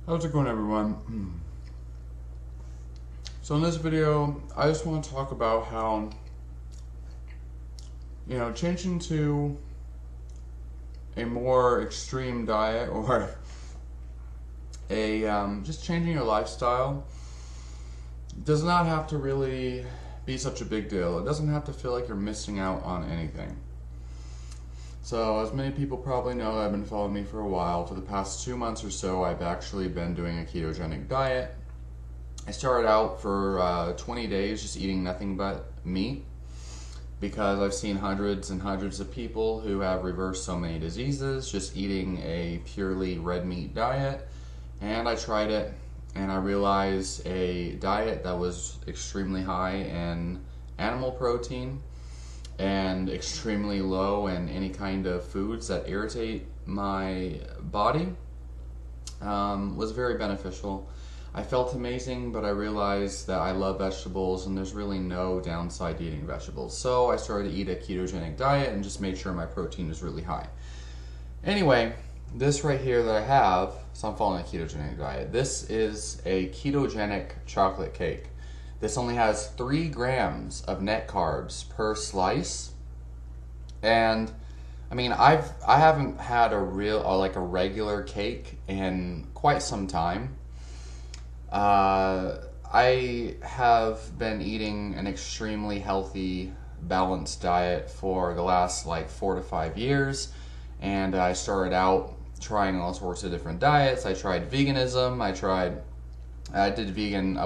How's it going, everyone? So in this video, I just want to talk about how, changing to a more extreme diet or just changing your lifestyle does not have to really be such a big deal. It doesn't have to feel like you're missing out on anything. So, as many people probably know, I've been following me for a while. For the past 2 months or so, I've actually been doing a ketogenic diet. I started out for 20 days just eating nothing but meat because I've seen hundreds and hundreds of people who have reversed so many diseases just eating a purely red meat diet. And I tried it, and I realized a diet that was extremely high in animal protein and extremely low in any kind of foods that irritate my body was very beneficial. I felt amazing, but I realized that I love vegetables and there's really no downside to eating vegetables. So I started to eat a ketogenic diet and just made sure my protein was really high. Anyway, this right here that I have, so I'm following a ketogenic diet. This is a ketogenic chocolate cake. This only has 3 grams of net carbs per slice, and I mean I haven't had a regular cake in quite some time. I have been eating an extremely healthy, balanced diet for the last 4 to 5 years, and I started out trying all sorts of different diets. I tried veganism. I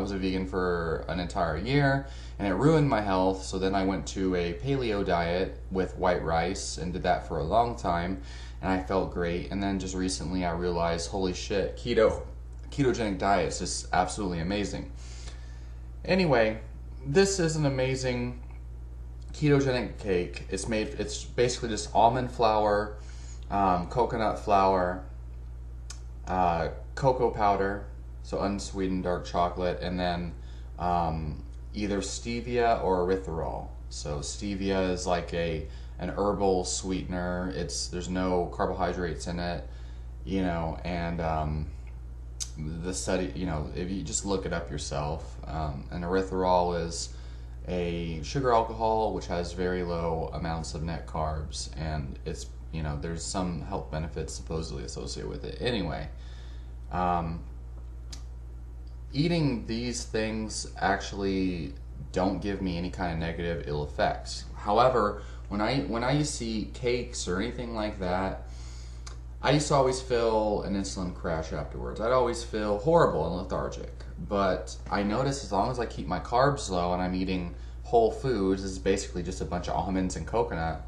was a vegan for an entire year, and it ruined my health. So then I went to a paleo diet with white rice and did that for a long time, and I felt great. And then just recently I realized, holy shit, ketogenic diet is just absolutely amazing. Anyway, this is an amazing ketogenic cake. It's basically just almond flour, coconut flour, cocoa powder, so unsweetened dark chocolate, and then either stevia or erythritol. So stevia is like an herbal sweetener. There's no carbohydrates in it, and the study, if you just look it up yourself, and erythritol is a sugar alcohol which has very low amounts of net carbs, and it's there's some health benefits supposedly associated with it. Anyway, eating these things actually don't give me any kind of negative ill effects. However, when I used to eat cakes or anything like that, I used to always feel an insulin crash afterwards. I'd always feel horrible and lethargic. But I noticed as long as I keep my carbs low and I'm eating whole foods, this is basically just a bunch of almonds and coconut,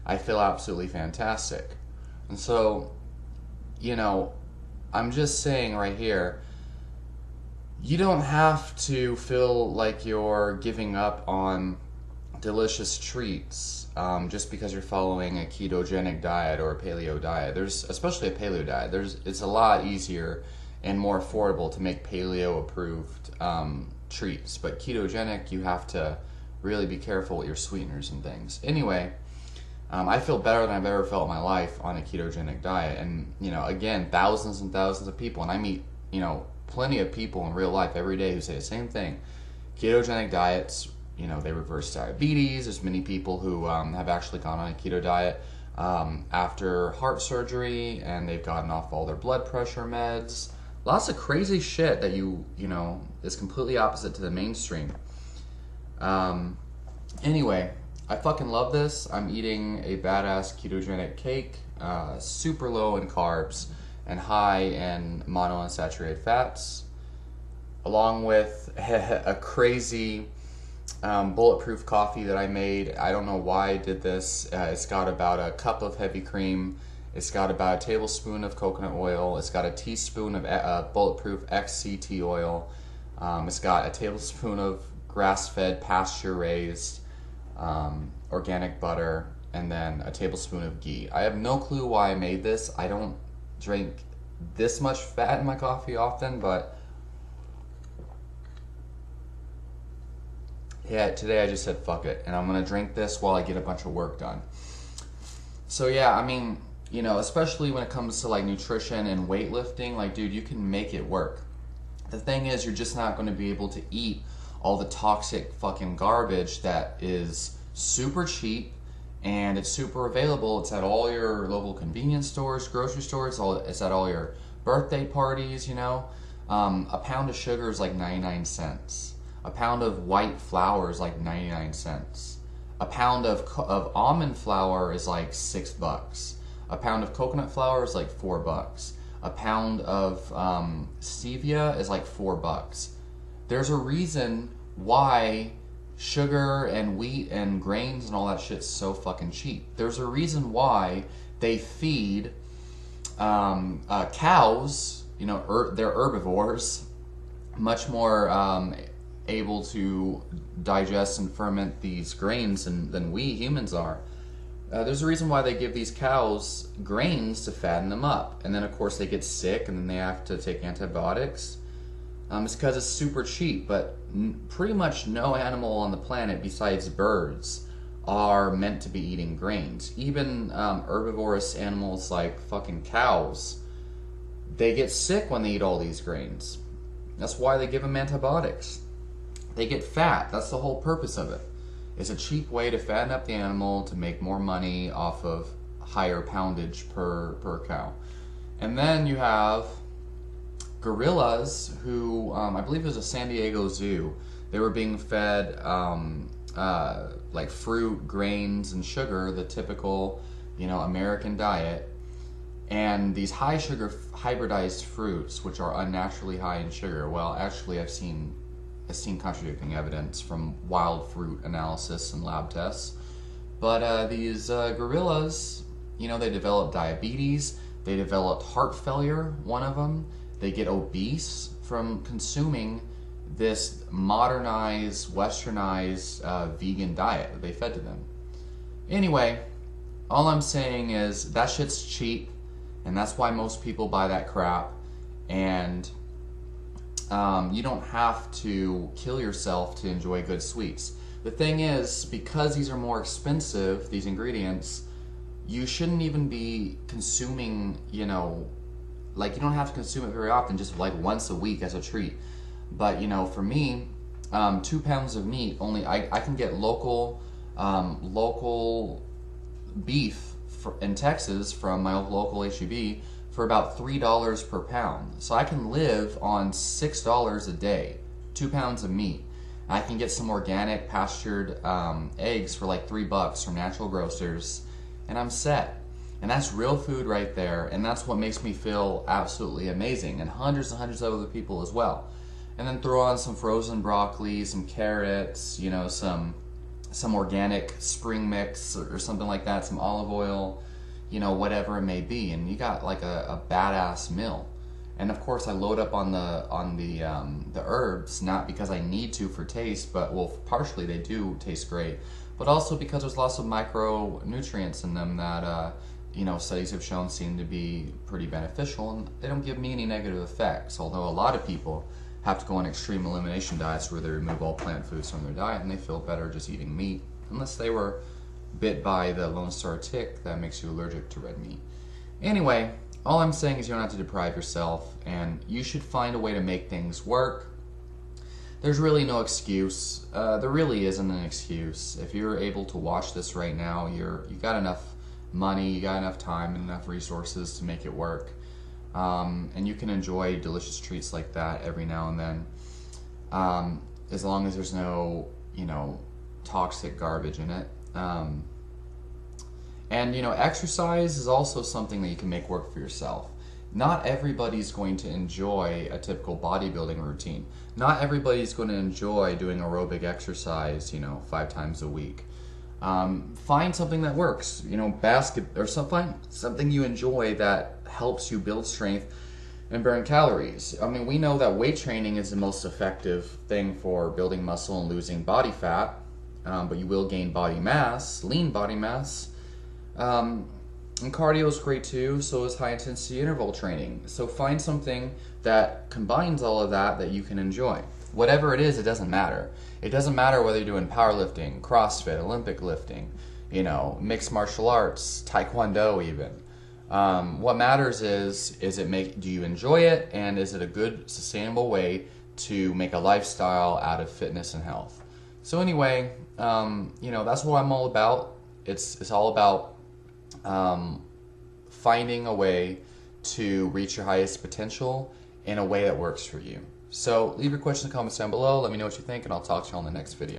I feel absolutely fantastic. And so, I'm just saying right here, you don't have to feel like you're giving up on delicious treats just because you're following a ketogenic diet or a paleo diet. Especially a paleo diet, it's a lot easier and more affordable to make paleo approved treats. But ketogenic, you have to really be careful with your sweeteners and things. Anyway, I feel better than I've ever felt in my life on a ketogenic diet. And, again, thousands and thousands of people, and I meet, plenty of people in real life every day who say the same thing. Ketogenic diets, they reverse diabetes. There's many people who have actually gone on a keto diet after heart surgery, and they've gotten off all their blood pressure meds. Lots of crazy shit that is completely opposite to the mainstream. Anyway, I fucking love this. I'm eating a badass ketogenic cake, super low in carbs and high in monounsaturated fats, along with a crazy bulletproof coffee that I made. I don't know why I did this. It's got about a cup of heavy cream. It's got about a tablespoon of coconut oil. It's got a teaspoon of bulletproof XCT oil. It's got a tablespoon of grass-fed, pasture-raised organic butter, and then a tablespoon of ghee. I have no clue why I made this. I don't drink this much fat in my coffee often, but yeah, today I just said fuck it, and I'm gonna drink this while I get a bunch of work done. So yeah, I mean, you know, especially when it comes to like nutrition and weightlifting, like, dude, you can make it work. The thing is, you're just not going to be able to eat all the toxic fucking garbage that is super cheap and it's super available. It's at all your local convenience stores, grocery stores, it's at all your birthday parties, you know. A pound of sugar is like 99 cents. A pound of white flour is like 99 cents. A pound of almond flour is like $6. A pound of coconut flour is like $4. A pound of stevia is like $4. There's a reason why sugar and wheat and grains and all that shit's so fucking cheap. There's a reason why they feed cows, you know, they're herbivores, much more able to digest and ferment these grains than we humans are. There's a reason why they give these cows grains to fatten them up. And then, of course, they get sick and then they have to take antibiotics. It's because it's super cheap, but pretty much no animal on the planet besides birds are meant to be eating grains. Even herbivorous animals like fucking cows, they get sick when they eat all these grains. That's why they give them antibiotics. They get fat. That's the whole purpose of it. It's a cheap way to fatten up the animal to make more money off of higher poundage per cow. And then you have gorillas who, I believe it was a San Diego zoo. They were being fed like fruit, grains, and sugar, the typical, you know, American diet. And these high sugar hybridized fruits, which are unnaturally high in sugar. Well, actually, I've seen contradicting evidence from wild fruit analysis and lab tests. But these gorillas, you know, they developed diabetes, they developed heart failure, one of them. They get obese from consuming this modernized, westernized vegan diet that they fed to them. Anyway, all I'm saying is that shit's cheap, and that's why most people buy that crap. And you don't have to kill yourself to enjoy good sweets. The thing is, because these are more expensive, these ingredients, you shouldn't even be consuming, you know, like, you don't have to consume it very often, just like once a week as a treat. But, you know, for me, 2 pounds of meat, I can get local beef in Texas from my local HEB for about $3 per pound. So I can live on $6 a day, 2 pounds of meat. I can get some organic pastured eggs for like $3 from natural grocers, and I'm set. And that's real food right there, and that's what makes me feel absolutely amazing, and hundreds of other people as well. And then throw on some frozen broccoli, some carrots, you know, some organic spring mix or something like that, some olive oil, you know, whatever it may be, and you got like a badass meal. And of course, I load up on the herbs, not because I need to for taste, but well, partially they do taste great, but also because there's lots of micronutrients in them that you know, studies have shown seem to be pretty beneficial, and they don't give me any negative effects. Although a lot of people have to go on extreme elimination diets where they remove all plant foods from their diet, and they feel better just eating meat, unless they were bit by the Lone Star tick that makes you allergic to red meat. Anyway, all I'm saying is you don't have to deprive yourself, and you should find a way to make things work. There's really no excuse. There really isn't an excuse. If you're able to watch this right now, you got enough money, you got enough time and enough resources to make it work. And you can enjoy delicious treats like that every now and then, as long as there's no, you know, toxic garbage in it. And, you know, exercise is also something that you can make work for yourself. Not everybody's going to enjoy a typical bodybuilding routine. Not everybody's going to enjoy doing aerobic exercise, you know, 5 times a week. Find something that works, you know, find something you enjoy that helps you build strength and burn calories. I mean, we know that weight training is the most effective thing for building muscle and losing body fat, but you will gain body mass, lean body mass. And cardio is great too, so is high intensity interval training. So find something that combines all of that you can enjoy. Whatever it is, it doesn't matter. It doesn't matter whether you're doing powerlifting, CrossFit, Olympic lifting, you know, mixed martial arts, Taekwondo even. What matters is do you enjoy it, and is it a good, sustainable way to make a lifestyle out of fitness and health? So anyway, that's what I'm all about. It's all about finding a way to reach your highest potential in a way that works for you. So leave your questions in the comments down below. Let me know what you think, and I'll talk to you on the next video.